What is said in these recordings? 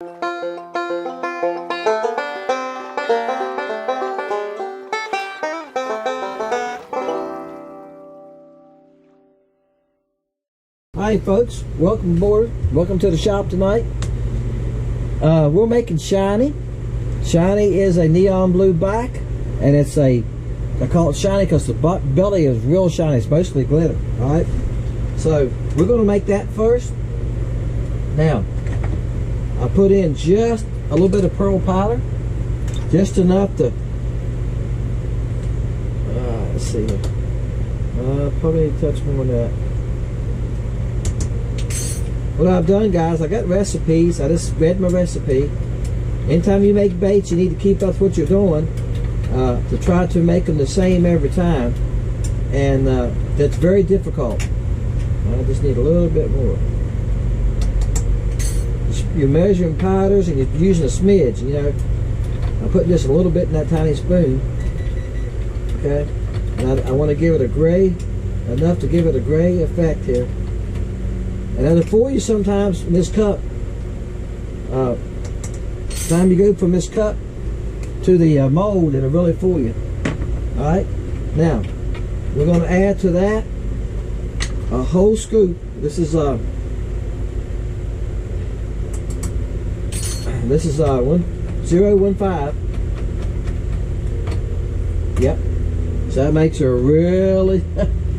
Hi folks, welcome aboard. Welcome to the shop tonight. We're making shiny. Shiny is a neon blue back, and it's I call it shiny because the belly is real shiny. It's mostly glitter. Alright, so we're going to make that first. Now, I put in just a little bit of pearl powder, just enough to let's see here. Probably a touch more than that. What I've done, guys, I got recipes. I just read my recipe. Anytime you make baits, you need to keep up what you're doing to try to make them the same every time, and that's very difficult. I just need a little bit more. You're measuring powders and you're using a smidge. You know, I'm putting just a little bit in that tiny spoon. Okay, and I want to give it a gray, enough to give it a gray effect here. And it'll fool you sometimes in this cup. Time you go from this cup to the mold, it'll really fool you. Alright, now we're going to add to that a whole scoop. This is 1015. Yep. So that makes her really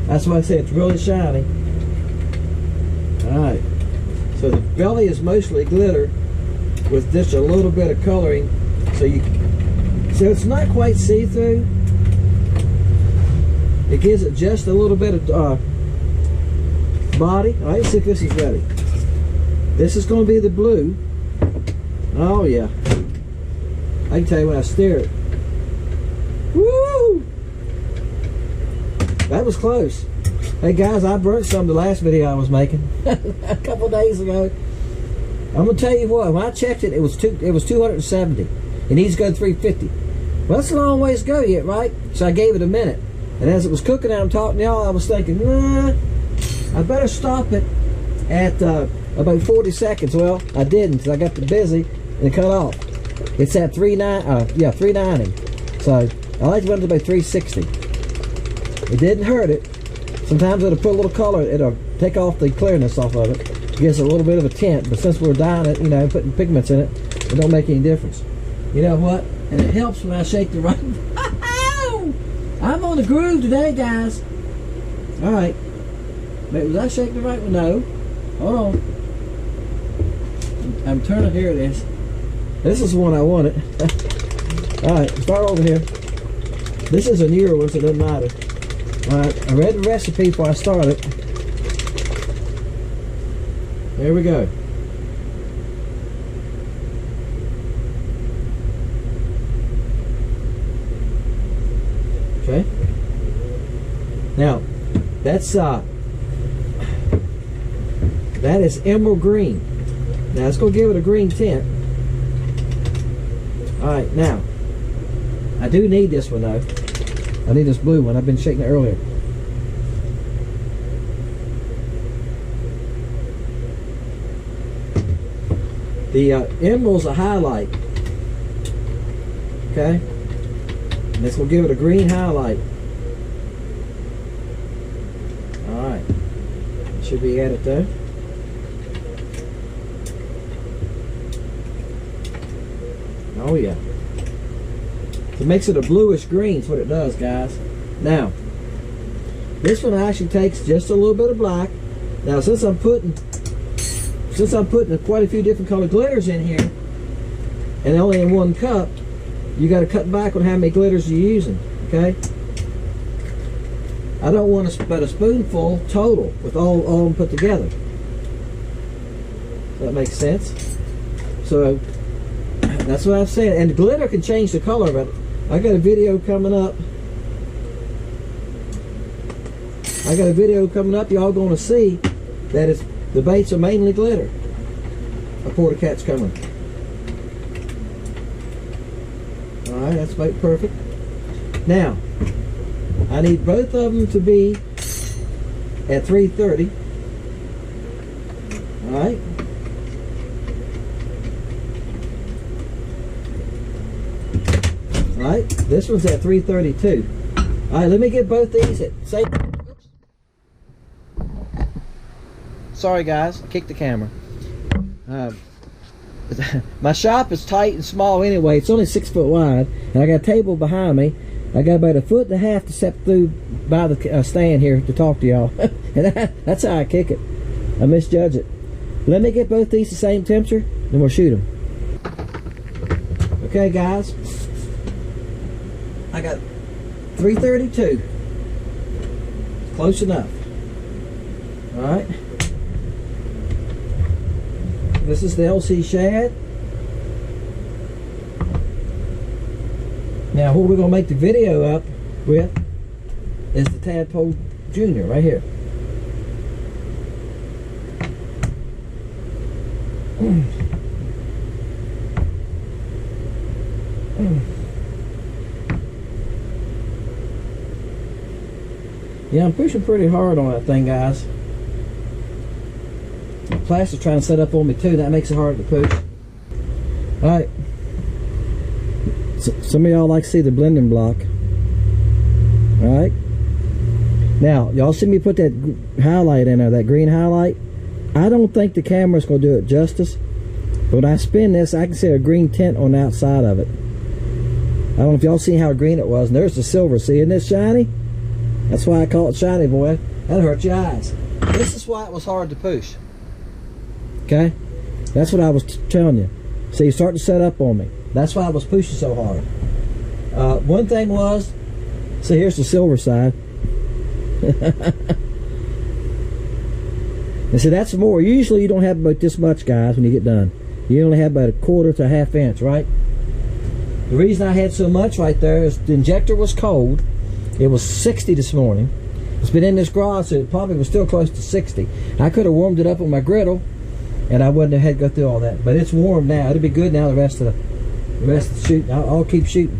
that's why I say it's really shiny. Alright, so the belly is mostly glitter with just a little bit of coloring, so it's not quite see-through. It gives it just a little bit of body. Alright, let's see if this is ready. This is going to be the blue. Oh yeah, I can tell you when I stir it. Woo! That was close. Hey guys, I burnt some the last video I was making a couple days ago. I'm gonna tell you what, when I checked it, it was 270. It needs to go to 350. Well, that's a long ways to go yet, right? So I gave it a minute, and as it was cooking and I'm talking to y'all, I was thinking, nah, I better stop it at about 40 seconds. Well, I didn't, because I got too busy and it cut off. It's at 390. So I like to run to about 360. It didn't hurt it. Sometimes it'll put a little color, it'll take off the clearness off of it. It gives a little bit of a tint, but since we're dyeing it, you know, putting pigments in it, it don't make any difference. You know what? And it helps when I shake the right. I'm on the groove today, guys. Alright. Wait, was I shaking the right one? No. Hold on. I'm turning, here it is. This is the one I wanted. Alright, start over here. This is a newer one, so it doesn't matter. Alright, I read the recipe before I started. There we go. Okay. Now, that is emerald green. Now, let's go give it a green tint. Alright, now, I do need this one though. I need this blue one. I've been shaking it earlier. The emerald's a highlight. Okay? And let's go give it a green highlight. Alright. Should be at it though. Oh yeah. It makes it a bluish green, is what it does, guys. Now, this one actually takes just a little bit of black. Now, since I'm putting quite a few different color glitters in here, and only in one cup, you got to cut back on how many glitters you're using. Okay? I don't want but a spoonful total with all of them put together. Does that make sense? So that's what I've said. And the glitter can change the color of it. I got a video coming up. Y'all going to see that the baits are mainly glitter. A porta cat's coming. All right, that's about perfect. Now, I need both of them to be at 330. All right. Right? This one's at 332. Alright, let me get both these at same. Sorry guys, I kicked the camera. My shop is tight and small anyway. It's only 6 foot wide, and I got a table behind me. I got about 1.5 foot to step through by the stand here to talk to y'all. And that's how I kick it. I misjudge it. Let me get both these the same temperature, then we'll shoot them. Okay guys, I got 332. Close enough. Alright. This is the LC shad. Now what we're going to make the video up with is the Tadpole Junior right here. Yeah, I'm pushing pretty hard on that thing, guys. The plastic's trying to set up on me too. That makes it hard to push. Alright. Some of y'all like to see the blending block. Alright. Now, y'all see me put that highlight in there, that green highlight? I don't think the camera's going to do it justice. But when I spin this, I can see a green tint on the outside of it. I don't know if y'all see how green it was. And there's the silver. See, isn't it shiny? That's why I call it shiny, boy. That'll hurt your eyes. This is why it was hard to push. Okay? That's what I was telling you. See, it's starting to set up on me. That's why I was pushing so hard. One thing was, so here's the silver side. And see, that's more. Usually you don't have about this much, guys, when you get done. You only have about 1/4 to 1/2 inch, right? The reason I had so much right there is the injector was cold. It was 60 this morning. It's been in this garage, so it probably was still close to 60. I could have warmed it up on my griddle, and I wouldn't have had to go through all that. But it's warm now. It'll be good now. The rest of the shooting, I'll keep shooting.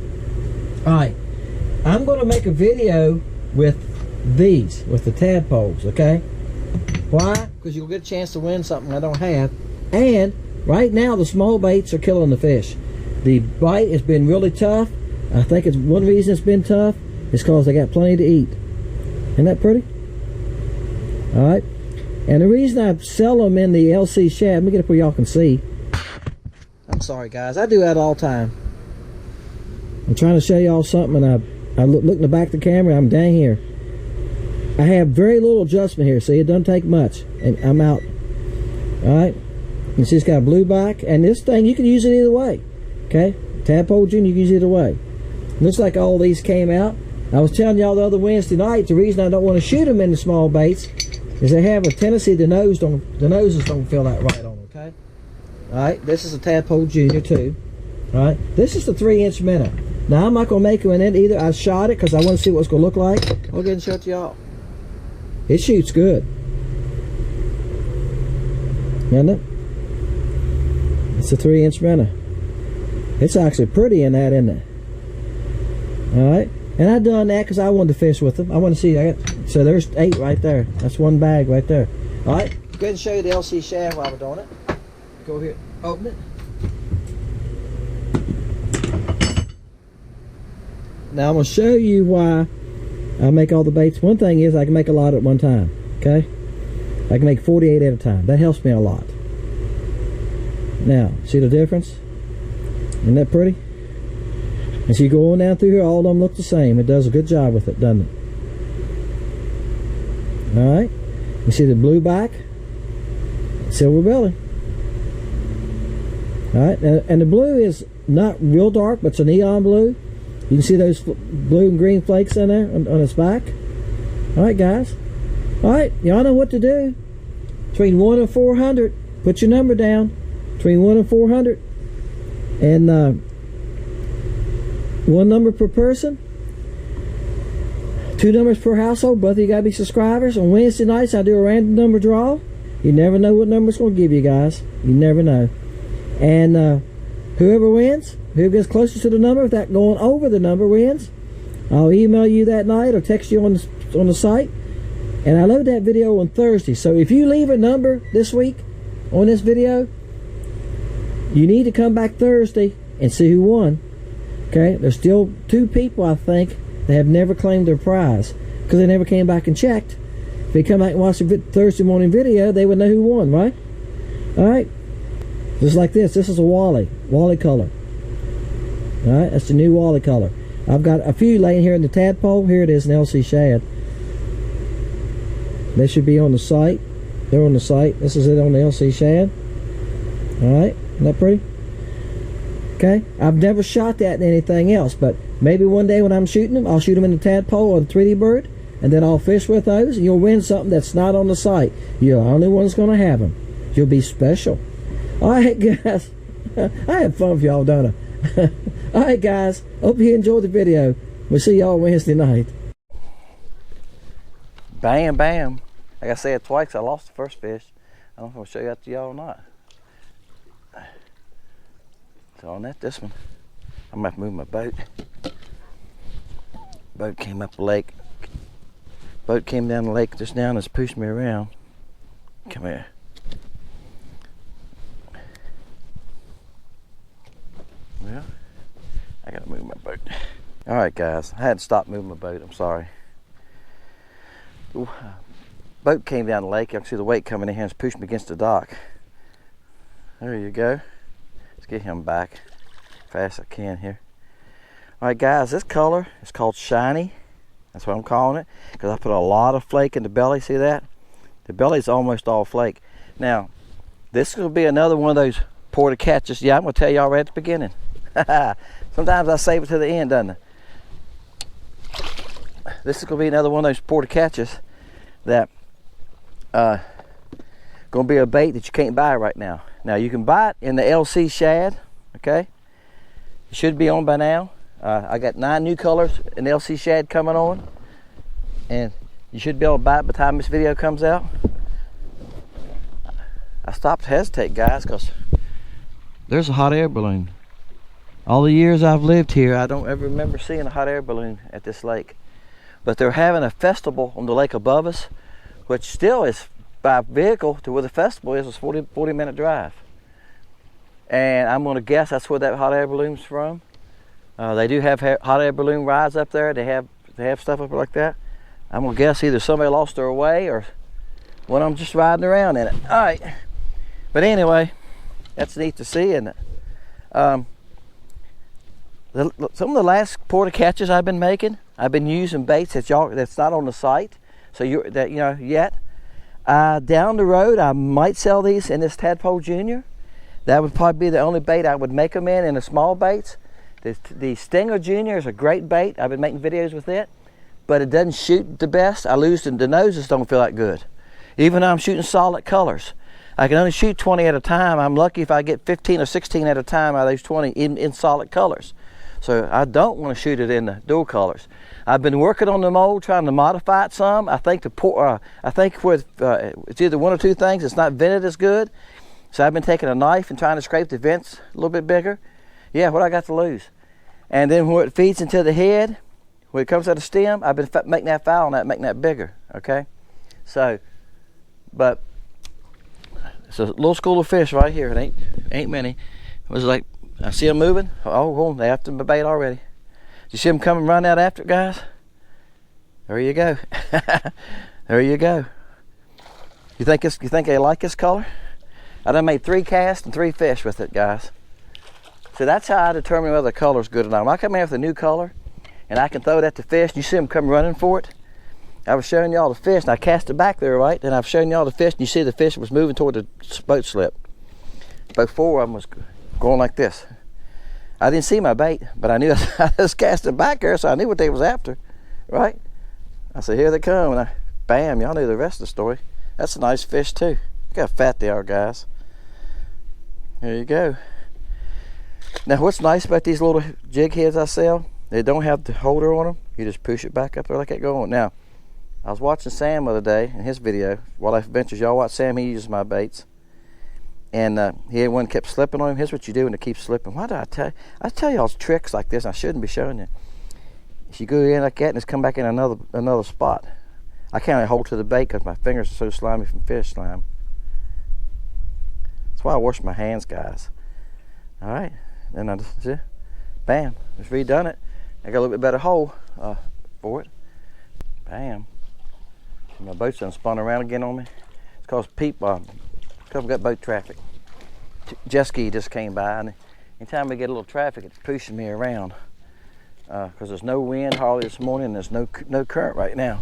All right, I'm going to make a video with these, with the tadpoles. Okay? Why? Because you'll get a chance to win something I don't have. And right now the small baits are killing the fish. The bite has been really tough. I think it's one reason it's been tough is because they got plenty to eat. Isn't that pretty? Alright. And the reason I sell them in the LC shad, let me get up where y'all can see. I'm sorry guys, I do that all the time. I'm trying to show y'all something, and I look in the back of the camera, I'm dang here. I have very little adjustment here. See, it doesn't take much, and I'm out. Alright. You see it's got a blue back, and this thing you can use it either way. Okay? Tadpole Junior, you can use it either way. Looks like all these came out. I was telling y'all the other Wednesday night, the reason I don't want to shoot them in the small baits is they have a tendency the noses don't feel that right on them, okay? Alright, this is a Tadpole Junior too. Alright, this is the 3-inch minnow. Now I'm not going to make one in either. I shot it because I want to see what it's going to look like. I'll go ahead and show it to y'all. It shoots good. Isn't it? It's a 3-inch minnow. It's actually pretty in that, isn't it? Alright. And I done that because I wanted to fish with them. I want to see. So there's 8 right there. That's one bag right there. Alright. Go ahead and show you the LC shad while we're doing it. Go here. Open it. Now I'm going to show you why I make all the baits. One thing is I can make a lot at one time. Okay? I can make 48 at a time. That helps me a lot. Now, see the difference? Isn't that pretty? And so you go on down through here, all of them look the same. It does a good job with it, doesn't it? Alright. You see the blue back? Silver belly. Alright. And the blue is not real dark, but it's a neon blue. You can see those blue and green flakes in there on its back. Alright, guys. Alright, y'all know what to do. Between 1 and 400, put your number down. Between 1 and 400. And one number per person. 2 numbers per household. Both of you gotta be subscribers. On Wednesday nights, I do a random number draw. You never know what number it's going to give you, guys. You never know. And whoever wins, whoever gets closest to the number without going over the number wins. I'll email you that night or text you on the site. And I load that video on Thursday. So if you leave a number this week on this video, you need to come back Thursday and see who won. Okay, there's still 2 people, I think, that have never claimed their prize because they never came back and checked. If they come back and watch the Thursday morning video, they would know who won, right? All right, just like this. This is a Wally color. All right, that's the new Wally color. I've got a few laying here in the Tadpole. Here it is, an LC shad. They should be on the site. They're on the site. This is it on the LC shad. All right, isn't that pretty? Okay, I've never shot that in anything else, but maybe one day when I'm shooting them, I'll shoot them in the Tadpole or the 3D bird, and then I'll fish with those, and you'll win something that's not on the site. You're the only one's going to have them. You'll be special. All right, guys. I had fun with y'all, don't I? All right, guys. Hope you enjoyed the video. We'll see y'all Wednesday night. Bam, bam. Like I said twice, I lost the first fish. I don't know if I'll show you that to y'all or not. So on this one, I'm gonna have to move my boat. Boat came up the lake. Boat came down the lake just now and it's pushed me around. Come here. Well, I gotta move my boat. All right, guys, I had to stop moving my boat. I'm sorry. The boat came down the lake. You can see the weight coming in here and it's pushed me against the dock. There you go. Let's get him back fast as I can here. All right, guys, this color is called shiny. That's what I'm calling it because I put a lot of flake in the belly. See that? The belly's almost all flake. Now, this is going to be another one of those porta catches. Yeah, I'm going to tell y'all right at the beginning. Sometimes I save it to the end, doesn't it? This is going to be another one of those porta catches that going to be a bait that you can't buy right now. Now you can buy it in the LC shad, okay? It should be on by now. I got 9 new colors in LC shad coming on, and you should be able to buy it by the time this video comes out. I stopped to hesitate, guys, because there's a hot air balloon. All the years I've lived here, I don't ever remember seeing a hot air balloon at this lake. But they're having a festival on the lake above us, which still is by vehicle to where the festival is a 40-minute drive. And I'm going to guess that's where that hot air balloon's from. They do have hot air balloon rides up there. They have stuff up there like that. I'm going to guess either somebody lost their way or one of them just riding around in it. All right. But anyway, that's neat to see. And some of the last porta catches I've been making, I've been using baits that's not on the site. So yet. Down the road, I might sell these in this Tadpole Junior. That would probably be the only bait I would make them in the small baits. The Stinger Junior is a great bait. I've been making videos with it, but it doesn't shoot the best. I lose the noses don't feel that good. Even though I'm shooting solid colors. I can only shoot 20 at a time. I'm lucky if I get 15 or 16 at a time out of those 20 in solid colors. So I don't want to shoot it in the dual colors. I've been working on the mold, trying to modify it some. I think with it's either one or two things. It's not vented as good. So I've been taking a knife and trying to scrape the vents a little bit bigger. Yeah, what I got to lose? And then where it feeds into the head, when it comes out of the stem, I've been making that foul on that, making that bigger. Okay, so, but it's a little school of fish right here. It ain't many. It was like I see them moving. Oh, they after my bait already. You see them coming running out after it, guys? There you go. There you go. You think they like this color? I done made 3 casts and 3 fish with it, guys. So that's how I determine whether the color's good or not. When I come in with a new color and I can throw it at the fish, and you see them come running for it. I was showing y'all the fish and I cast it back there, right? And I've shown y'all the fish and you see the fish was moving toward the boat slip. About 4 of them was going like this. I didn't see my bait, but I knew I just cast it back there, so I knew what they was after, right? I said, here they come, and bam, y'all knew the rest of the story. That's a nice fish too. Look how fat they are, guys. There you go. Now, what's nice about these little jig heads I sell, they don't have the holder on them. You just push it back up there like that going. Now, I was watching Sam the other day in his video, Wildlife Adventures. Y'all watch Sam, he uses my baits. And he had one kept slipping on him. Here's what you do when it keeps slipping. Why did I tell you? I tell y'all tricks like this. I shouldn't be showing you. If you go in like that and it's come back in another spot. I can't hold to the bait because my fingers are so slimy from fish slime. That's why I wash my hands, guys. All right. Then I just Bam, just redone it. I got a little bit better hole for it. Bam. My boat's done spun around again on me. It's cause we got boat traffic. Jet ski just came by, and anytime we get a little traffic, it's pushing me around. Because there's no wind hardly this morning, and there's no current right now.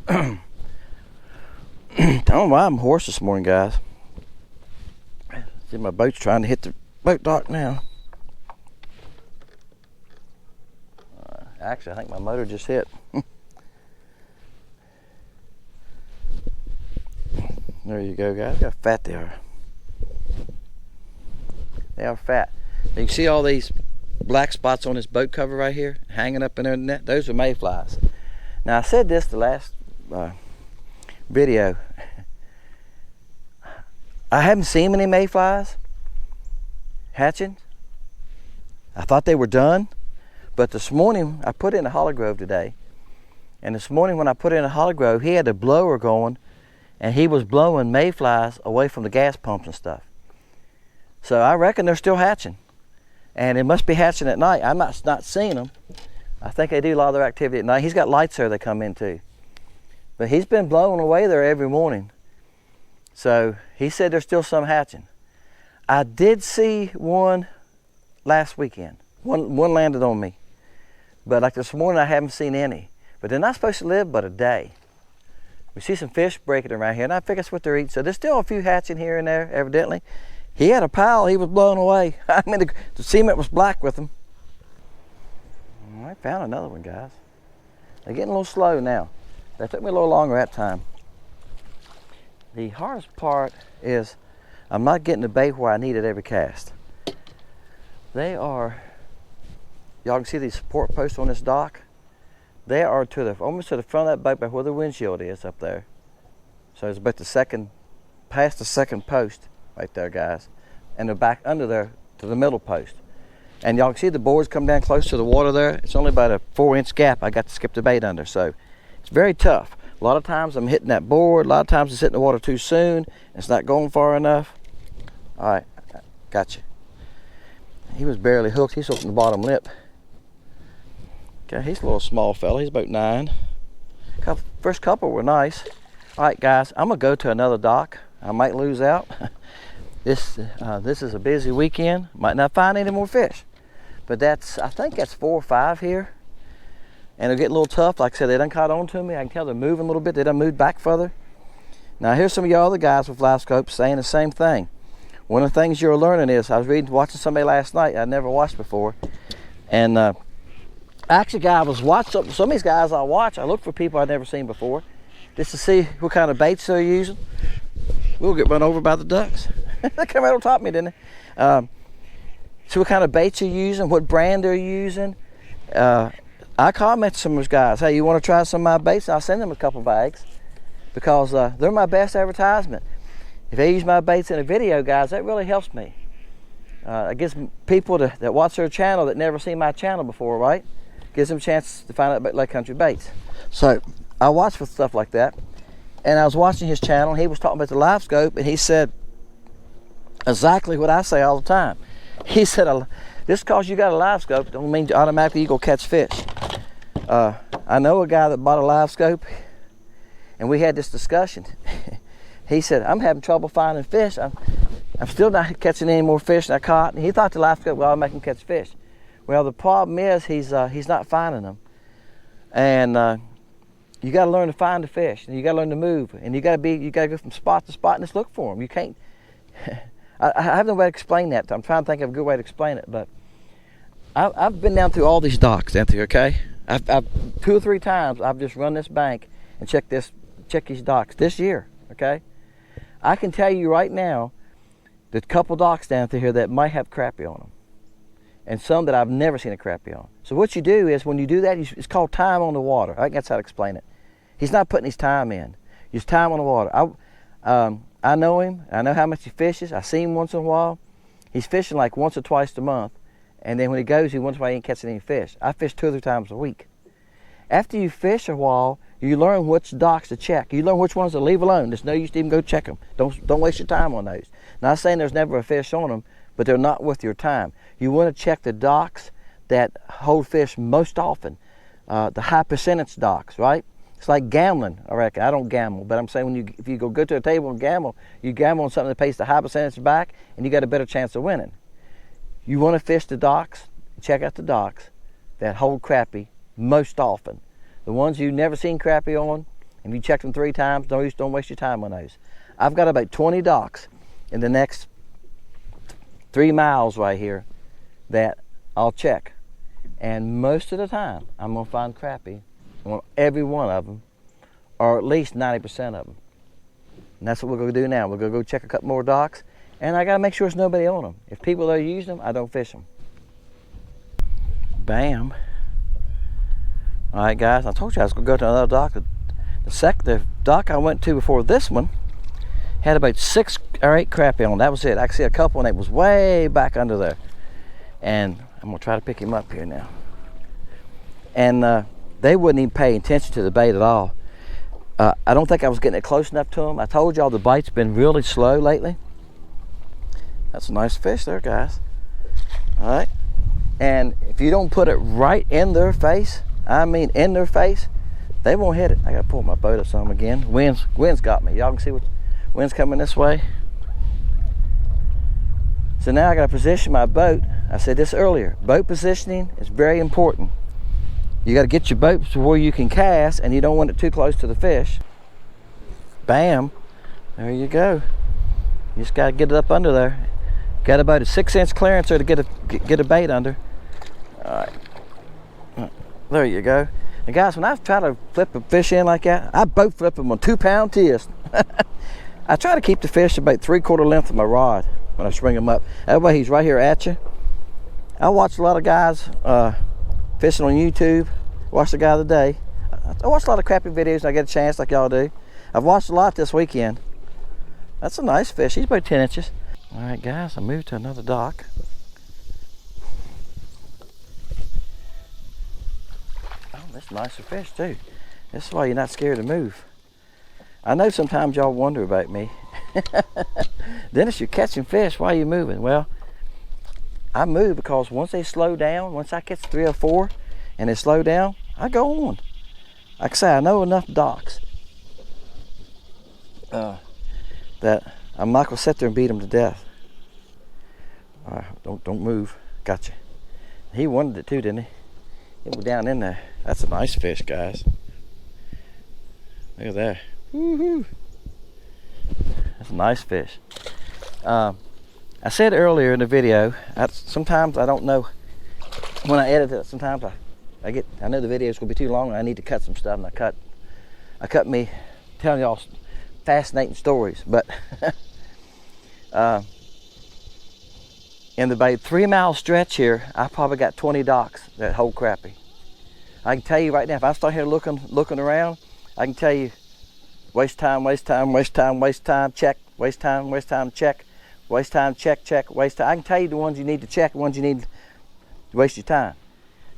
I don't know why I'm hoarse this morning, guys. See, my boat's trying to hit the boat dock now. Actually, I think my motor just hit. There you go, guys. Look how fat they are. They are fat. You can see all these black spots on this boat cover right here, hanging up in there. Net. Those are mayflies. Now, I said this the last video. I haven't seen many mayflies hatching. I thought they were done, but this morning I put in a hollow grove today, and this morning when I put in a hollow grove, he had a blower going, and he was blowing mayflies away from the gas pumps and stuff. So I reckon they're still hatching, and it must be hatching at night. I'm not seeing them. I think they do a lot of their activity at night. He's got lights there they come in too, but he's been blowing away there every morning. So he said there's still some hatching. I did see one last weekend. One landed on me, but like this morning I haven't seen any. But they're not supposed to live but a day. We see some fish breaking around here, and I figure that's what they're eating. So there's still a few hatching here and there, evidently. He had a pile he was blowing away. I mean, the cement was black with them. I found another one, guys. They're getting a little slow now. That took me a little longer that time. The hardest part is I'm not getting the bait where I need it every cast. They are, y'all can see these support posts on this dock. They are almost to the front of that boat by where the windshield is up there. So it's about past the second post right there, guys. And they're back under there to the middle post. And y'all can see the boards come down close to the water there. It's only about a 4-inch gap I got to skip the bait under. So it's very tough. A lot of times I'm hitting that board. A lot of times it's hitting the water too soon. It's not going far enough. All right, gotcha. He was barely hooked. He's hooking the bottom lip. Okay, he's a little small fella. He's about 9. First couple were nice. All right, guys, I'm gonna go to another dock. I might lose out. This is a busy weekend. Might not find any more fish, but I think that's 4 or 5 here, and they're getting a little tough. Like I said, they done caught on to me. I can tell they're moving a little bit. They done moved back further. Now here's some of y'all other guys with live scopes saying the same thing. One of the things you're learning is, I was watching somebody last night I'd never watched before, and actually, I was watching some of these guys I watch. I look for people I've never seen before, just to see what kind of baits they're using. We'll get run over by the ducks. They came right on top of me, didn't they? See what kind of baits you're using, what brand they're using. I comment to some of those guys, hey, you want to try some of my baits? And I'll send them a couple bags, because they're my best advertisement. If they use my baits in a video, guys, that really helps me. It gives people that watch their channel that never seen my channel before, right? Gives them a chance to find out about Lake Country baits. So I watch for stuff like that. And I was watching his channel, and he was talking about the live scope, and he said exactly what I say all the time. He said, just because you got a live scope don't mean automatically you're going to catch fish. I know a guy that bought a live scope, and we had this discussion. He said, I'm having trouble finding fish. I'm still not catching any more fish than I caught. And he thought the live scope would make him catch fish. Well, the problem is he's not finding them. And you got to learn to find the fish, and you got to learn to move, and you got to go from spot to spot and just look for them. You can't. I have no way to explain that. I'm trying to think of a good way to explain it, but I've been down through all these docks down through. Okay, I've 2 or 3 times I've just run this bank and check these docks this year. Okay, I can tell you right now, there's a couple docks down through here that might have crappie on them, and some that I've never seen a crappie on. So what you do is, when you do that, it's called time on the water. I think that's how to explain it. He's not putting his time in. Just time on the water. I know him. I know how much he fishes. I see him once in a while. He's fishing like once or twice a month, and then when he goes, he wonders why he ain't catching any fish. I fish 2 or 3 times a week. After you fish a while, you learn which docks to check. You learn which ones to leave alone. There's no use to even go check them. Don't waste your time on those. Not saying there's never a fish on them, but they're not worth your time. You want to check the docks that hold fish most often. The high percentage docks, right? It's like gambling, I reckon. I don't gamble, but I'm saying if you go to a table and gamble, you gamble on something that pays the high percentage back, and you got a better chance of winning. You want to fish the docks, check out the docks that hold crappie most often. The ones you've never seen crappie on, and you check them 3 times, don't waste your time on those. I've got about 20 docks in the next 3 miles right here that I'll check. And most of the time, I'm gonna find crappie on every one of them, or at least 90% of them. And that's what we're gonna do now. We're gonna go check a couple more docks, and I gotta make sure there's nobody on them. If people are using them, I don't fish them. Bam. All right, guys, I told you I was gonna go to another dock. The dock I went to before this one had about 6 or 8 crappie on. That was it. I could see a couple, and it was way back under there. And I'm gonna try to pick him up here now. And they wouldn't even pay attention to the bait at all. I don't think I was getting it close enough to them. I told y'all the bite's been really slow lately. That's a nice fish there, guys. All right. And if you don't put it right in their face, I mean in their face, they won't hit it. I gotta pull my boat up some again. Wind's got me. Y'all can see what wind's coming this way. So now I gotta position my boat. I said this earlier, boat positioning is very important. You gotta get your boat to where you can cast, and you don't want it too close to the fish. Bam, there you go. You just gotta get it up under there. Got about a 6-inch clearance there to get a bait under. All right, there you go. And guys, when I try to flip a fish in like that, I boat flip them on 2-pound twist. I try to keep the fish about 3/4 length of my rod when I string him up. That way he's right here at you. I watch a lot of guys fishing on YouTube. Watched the guy the other day. I watch a lot of crappie videos when I get a chance, like y'all do. I've watched a lot this weekend. That's a nice fish. He's about 10 inches. All right, guys, I moved to another dock. Oh, that's nicer fish too. This is why you're not scared to move. I know sometimes y'all wonder about me. Dennis, you're catching fish. Why are you moving? Well, I move because once they slow down, once I catch 3 or 4 and they slow down, I go on. Like I say, I know enough docks that I'm not gonna sit there and beat them to death. All right, don't move. Gotcha. He wanted it too, didn't he? It was down in there. That's a nice fish, guys. Look at that. Woohoo! That's a nice fish. I said earlier in the video, sometimes I don't know when I edit it. Sometimes I know the video is gonna be too long, and I need to cut some stuff, and I cut me telling y'all fascinating stories. But in the about 3-mile stretch here, I probably got 20 docks that hold crappie. I can tell you right now, if I start here looking around, I can tell you waste time, waste time, waste time, waste time, check, waste time, check, waste time, check, waste time. I can tell you the ones you need to check, the ones you need to waste your time.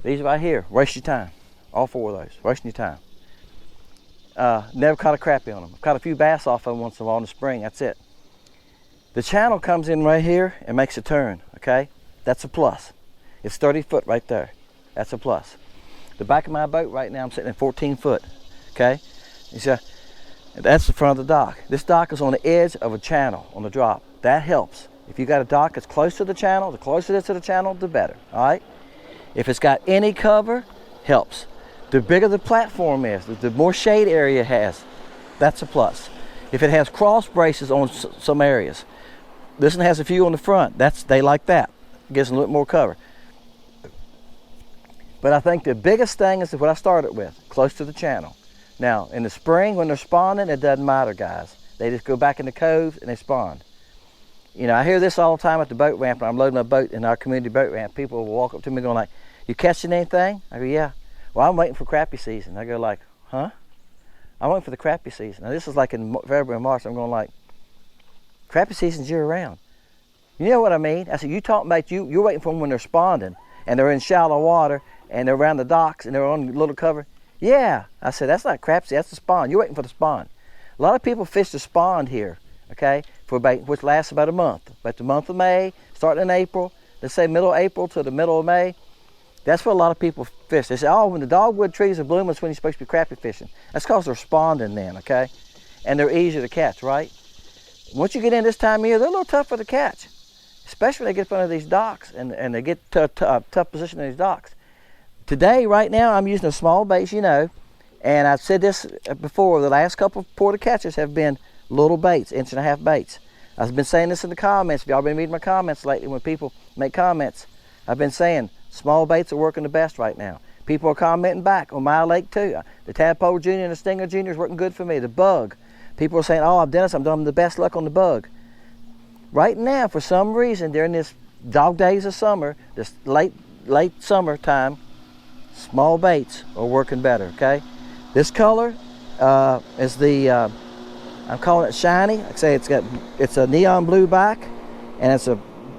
These right here, waste your time. All 4 of those, wasting your time. Never caught a crappie on them. I've caught a few bass off of them once in a while in the spring, that's it. The channel comes in right here and makes a turn, okay? That's a plus. It's 30 foot right there. That's a plus. The back of my boat right now, I'm sitting at 14 foot, okay? That's the front of the dock. This dock is on the edge of a channel on the drop. That helps. If you got a dock that's close to the channel, the closer it is to the channel, the better, all right? If it's got any cover, helps. The bigger the platform is, the more shade area it has, that's a plus. If it has cross braces on some areas, this one has a few on the front, they like that. It gives them a little more cover. But I think the biggest thing is what I started with, close to the channel. Now, in the spring when they're spawning, it doesn't matter, guys. They just go back in the coves and they spawn. You know, I hear this all the time at the boat ramp when I'm loading my boat in our community boat ramp. People will walk up to me going like, "You catching anything?" I go, "Yeah." "Well, I'm waiting for crappie season." I go like, "Huh?" "I'm waiting for the crappie season." Now this is like in February and March. I'm going like, crappie season's year round. You know what I mean? I said, you talking about you're waiting for them when they're spawning and they're in shallow water and they're around the docks and they're on a little cover. Yeah. I said, that's not crappie season, that's the spawn. You're waiting for the spawn. A lot of people fish the spawn here, okay, which lasts about a month. About the month of May, starting in April, let's say middle of April to the middle of May, That's what a lot of people fish. They say, oh, when the dogwood trees are blooming, it's when you're supposed to be crappie fishing. That's because they're spawning then, okay? And they're easier to catch, right? Once you get in this time of year, they're a little tougher to catch, especially when they get up under these docks and they get tough position in these docks. Today, right now, I'm using a small baits, you know, and I've said this before, the last couple of porta catches have been little baits, 1.5 inch baits. I've been saying this in the comments. If y'all been reading my comments lately when people make comments, I've been saying small baits are working the best right now. People are commenting back on my lake too. The Tadpole Junior and the Stinger Junior is working good for me. The bug. People are saying, oh, Dennis, I'm doing the best luck on the bug. Right now, for some reason, during this dog days of summer, this late summer time, small baits are working better, okay? This color is the, I'm calling it shiny. Like I say, it's a neon blue back, and it's a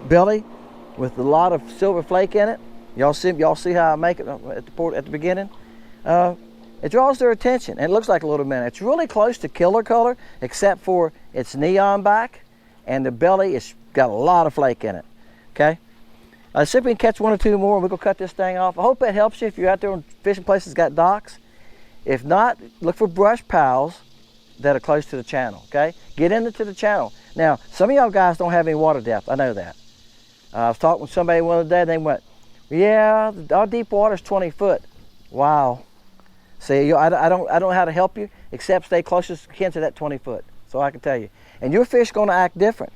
belly with a lot of silver flake in it. Y'all see how I make it at the beginning? It draws their attention, and it looks like a little minnow. It's really close to killer color, except for its neon back, and the belly has got a lot of flake in it, okay? Let's see if we can catch 1 or 2 more, and we're gonna cut this thing off. I hope that helps you if you're out there on fishing places that got docks. If not, look for brush piles that are close to the channel, okay? Get into the channel. Now, some of y'all guys don't have any water depth, I know that. I was talking with somebody one other day, and they went, yeah, our deep water is 20 foot. Wow. See, I don't know how to help you except stay closest as you can to that 20 foot. So I can tell you. And your fish going to act different.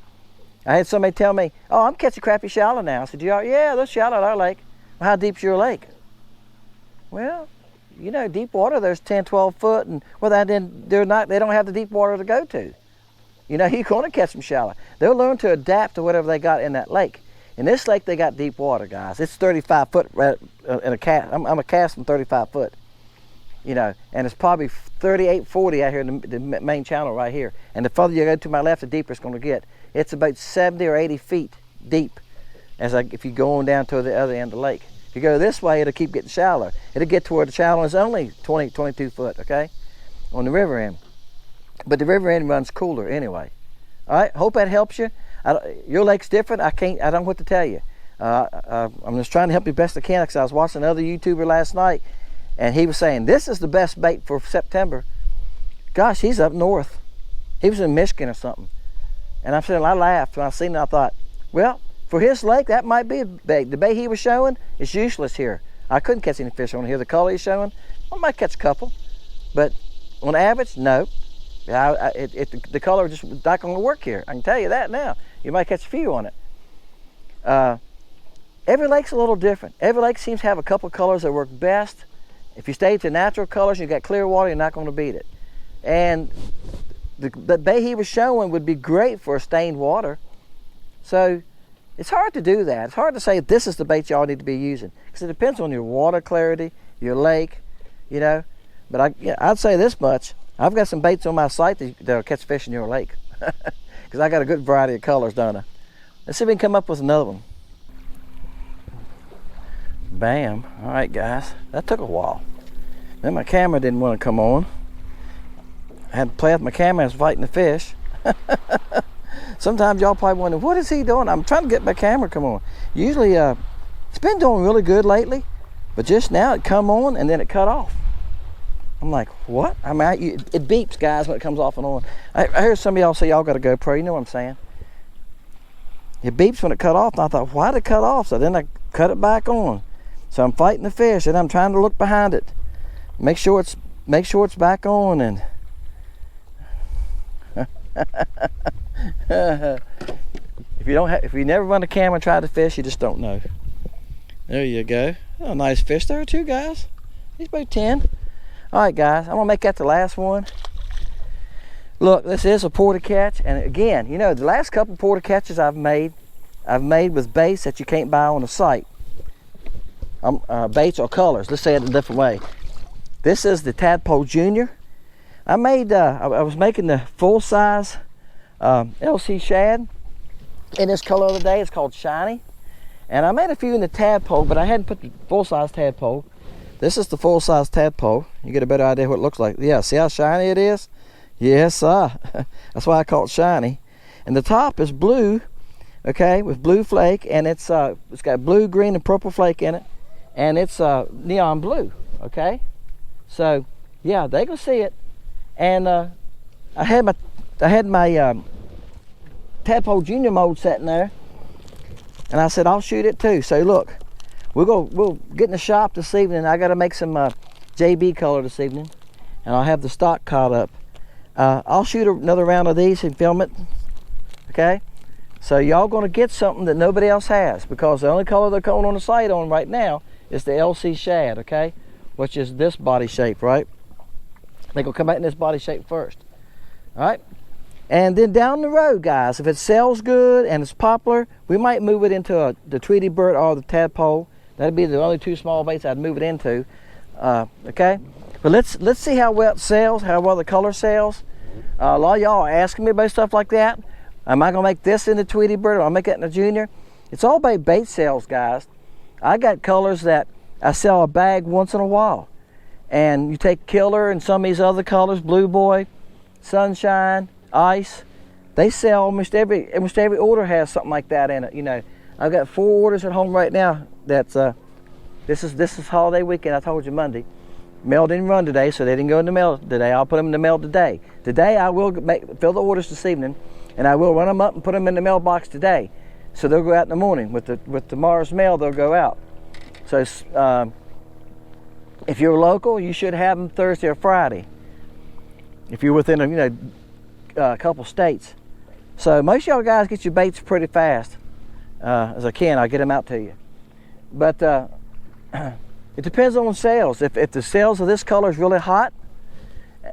I had somebody tell me, oh, I'm catching crappie shallow now. I said, yeah, they're shallow at our lake. Well, how deep's your lake? Well, you know, deep water, there's 10, 12 foot, and well, they don't have the deep water to go to. You know, you're going to catch them shallow. They'll learn to adapt to whatever they got in that lake. In this lake, they got deep water, guys. It's 35 foot in a cast. I'm a casting 35 foot, you know, and it's probably 38, 40 out here in the main channel right here. And the further you go to my left, the deeper it's going to get. It's about 70 or 80 feet deep if you go on down to the other end of the lake. If you go this way, it'll keep getting shallower. It'll get to where the channel is only 20, 22 foot, okay, on the river end. But the river end runs cooler anyway. All right, hope that helps you. Your lake's different. I don't know what to tell you. I'm just trying to help you best I can, because I was watching another YouTuber last night, and he was saying this is the best bait for September. Gosh, he's up north. He was in Michigan or something. And I laughed when I seen it. I thought, well, for his lake, that might be a bait. The bait he was showing is useless here. I couldn't catch any fish on here. The color he's showing, I might catch a couple, but on average, no. The color just not going to work here. I can tell you that now. You might catch a few on it. Every lake's a little different. Every lake seems to have a couple of colors that work best. If you stay to natural colors and you got clear water, you're not going to beat it. And the bait he was showing would be great for stained water. So it's hard to do that. It's hard to say this is the bait y'all need to be using, because it depends on your water clarity, your lake, you know. But I'd say this much. I've got some baits on my site that'll catch fish in your lake, because I got a good variety of colors, don't I? Let's see if we can come up with another one. Bam. All right, guys. That took a while. Then my camera didn't want to come on. I had to play with my camera. I was fighting the fish. Sometimes y'all probably wonder, what is he doing? I'm trying to get my camera come on. Usually, it's been doing really good lately, but just now it come on and then it cut off. I'm like, what? I mean, it beeps, guys, when it comes off and on. I heard some of y'all say y'all got a GoPro. You know what I'm saying? It beeps when it cut off, and I thought, why did it cut off? So then I cut it back on. So I'm fighting the fish, and I'm trying to look behind it, make sure it's back on. And if you never run a camera and try to fish, you just don't know. There you go. Oh, nice fish there too, guys. He's about 10. All right, guys, I'm gonna make that the last one. Look, this is a porta catch, and again, you know, the last couple porta catches I've made with baits that you can't buy on the site. Baits or colors. Let's say it a different way. This is the Tadpole Junior. I was making the full size LC shad in this color the other day. It's called Shiny, and I made a few in the Tadpole, but I hadn't put the full size Tadpole. This is the full size Tadpole. You get a better idea what it looks like. Yeah, see how shiny it is? Yes, sir. That's why I call it Shiny. And the top is blue, okay, with blue flake, and it's got blue, green, and purple flake in it. and it's neon blue. Okay, so yeah, they can see it. And I had my Tadpole Junior mold sitting there, and I said I'll shoot it too. So look, we'll get in the shop this evening. I got to make some JB color this evening, and I'll have the stock caught up. I'll shoot another round of these and film it. Okay, so y'all gonna get something that nobody else has, because the only color they're coming on the site on right now is the LC shad. Okay, which is this body shape, right? They're gonna come out in this body shape first. All right, and then down the road, guys, if it sells good and it's popular, we might move it into the Tweety Bird or the Tadpole. That'd be the only two small baits I'd move it into. Okay, but let's see how well it sells, how well the color sells. A lot of y'all are asking me about stuff like that. Am I gonna make this in the Tweety Bird, or I'll make it in the Junior? It's all about bait sales, guys. I got colors that I sell a bag once in a while, and you take Killer and some of these other colors, Blue Boy, Sunshine, Ice. They sell almost every order has something like that in it. You know, I've got 4 orders at home right now. That's this is holiday weekend. I told you Monday. Mail didn't run today, so they didn't go in the mail today. I'll put them in the mail today. Today I will fill the orders this evening, and I will run them up and put them in the mailbox today. So they'll go out in the morning. With tomorrow's mail, they'll go out. So if you're local, you should have them Thursday or Friday. If you're within a couple states. So most of y'all guys get your baits pretty fast. As I can, I'll get them out to you. But it depends on the sales. If the sales of this color is really hot,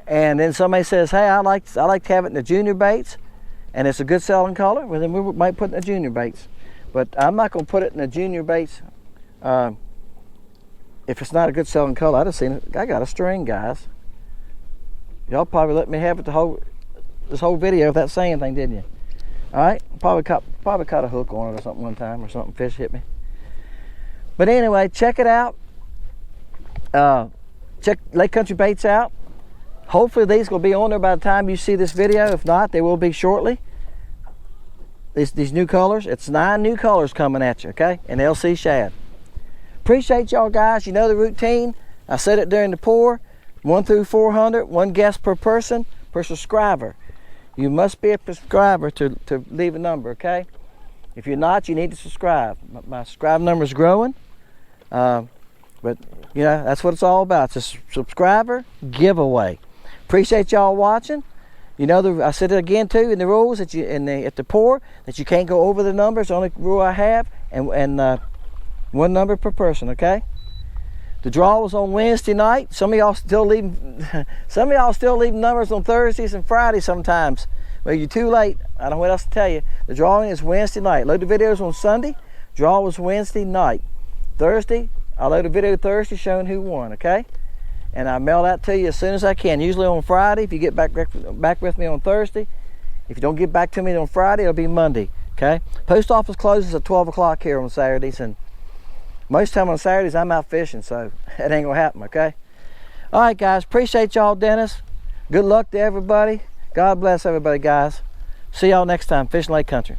and then somebody says, hey, I like to have it in the Junior baits, and it's a good selling color, well then we might put it in the Junior baits. But I'm not gonna put it in the Junior baits if it's not a good selling color. I just seen it. I got a string, guys. Y'all probably let me have it this whole video without saying anything, didn't you? All right, probably caught a hook on it or something one time, or something, fish hit me. But anyway, check it out. Check Lake Country Baits out. Hopefully these will be on there by the time you see this video. If not, they will be shortly. These new colors. It's 9 new colors coming at you, okay? And LC shad. Appreciate y'all guys. You know the routine. I said it during the pour. 1 through 400, 1 guest per person, per subscriber. You must be a subscriber to leave a number, okay? If you're not, you need to subscribe. My subscribe number is growing. But you know, that's what it's all about. It's a subscriber giveaway. Appreciate y'all watching. You know, I said it again too in the rules that at the pour that you can't go over the numbers. The only rule I have, and 1 number per person. Okay. The draw was on Wednesday night. Some of y'all still leaving numbers on Thursdays and Fridays sometimes. Well, you're too late. I don't know what else to tell you. The drawing is Wednesday night. Load the videos on Sunday. Draw was Wednesday night. Thursday, I'll load a video Thursday showing who won, okay? And I mail that to you as soon as I can. Usually on Friday, if you get back with me on Thursday. If you don't get back to me on Friday, it'll be Monday, okay? Post office closes at 12 o'clock here on Saturdays, and most time on Saturdays I'm out fishing, so it ain't gonna happen, okay? All right, guys, appreciate y'all, Dennis. Good luck to everybody. God bless everybody, guys. See y'all next time, Fishing Lake Country.